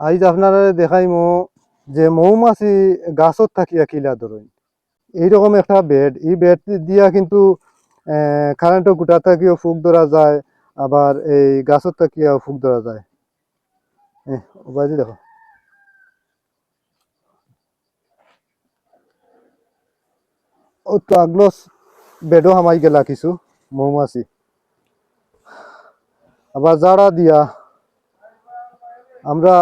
আজ আপনারা দেখাইমো যে মৌমাছি গাছত থাকিয়া কিলা ধরেন এইরকম একটা বেড, এই বেড দিয়া কিন্তু কারেন্টের গুটা থাকিও ফুক ধরা যায়, আবার এই গাছত থাকিয়াও ফুক ধরা যায়। বাজি দেখো, ও তো আগলো বেডও হামাই গেলা কিছু মৌমাছি, আবার জাড়া দিয়া আমরা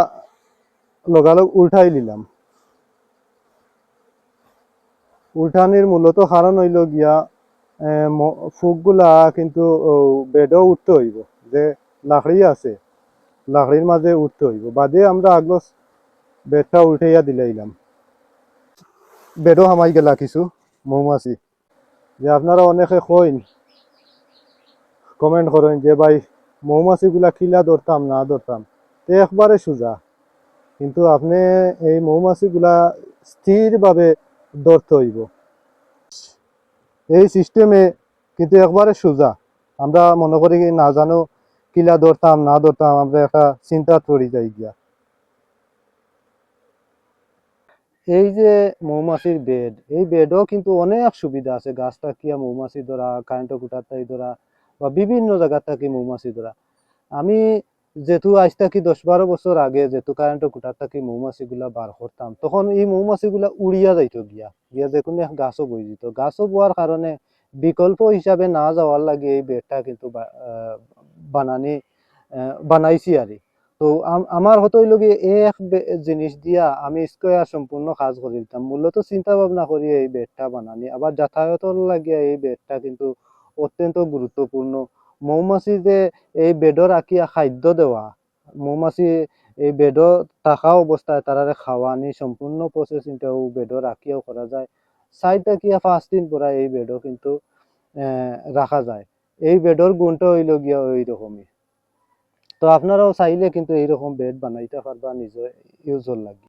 লগালগ উল্টাই নিলাম। উল্টানির মূলত কারণ হইল গিয়া ফুকগুলা কিন্তু বেডও উঠতে হইব, যে লাকড়ি আছে লাকড়ির মাঝে উঠতে হইব, বাদে আমরা আগলো বেডটা উল্টাইয়া দিলাইলাম। বেডও হামাই গেলা কিছু মৌমাছি। যে আপনারা অনেকে কইন, কমেন্ট করেন যে ভাই মৌমাছিগুলা খিলা ধরতাম না ধরতাম, তো একবারে সোজা। কিন্তু আপনি এই মৌমাছিগুলা স্থিরভাবে ধরতে হইব, এই সিস্টেমে কিন্তু একবারে সোজা। আমরা মনে করি না জানো কিলা ধরতাম না ধরতাম, আমরা একটা চিন্তা পড়ি যাই গিয়া। এই যে মৌমাছির বেড, এই বেডও কিন্তু অনেক সুবিধা আছে, গাছ থাকিয়া মৌমাছি ধরা, কারেন্টের কুটার থাকি ধরা, বা বিভিন্ন জায়গা থাকি মৌমাছি ধরা। আমি যেহেতু আজ থাকি 10-12 বছর আগে যেহেতু কারেন্টের কুটার থাকি মৌমাছি গুলা বার করতাম, তখন এই মৌমাছি গুলা উড়িয়া যাইতো গিয়া গিয়া যে কোনো গাছও বই দিত। গাছও বোয়ার কারণে বিকল্প হিসাবে না যাওয়ার লাগে এই বেডটা কিন্তু বানানি বানাইছি আর। তো আমার হতো হইল কি এক জিনিস দিয়া আমি স্কোয়ার সম্পূর্ণ কাজ করে দিতাম। মূলত চিন্তা ভাবনা করি এই বেডটা বানানি, আবার যাতায়াতের লাগিয়া এই বেডটা কিন্তু অত্যন্ত গুরুত্বপূর্ণ। মৌমাছি যে এই বেডর রাখিয়া খাদ্য দেওয়া, মৌমাছি এই বেডর থাকা অবস্থায় তারারে খাওয়ানি সম্পূর্ণ প্রসেসিংটাও বেডর রাখিয়াও করা যায়। 4 থেকে 5 দিন পরে এই বেডও কিন্তু রাখা যায়। এই বেডর গুণটা হইল গিয়া ওই রকমই। তো আপনারাও চাইলে কিন্তু এইরকম বেড বানাইতে পারবা নিজে ইউজর লাগে।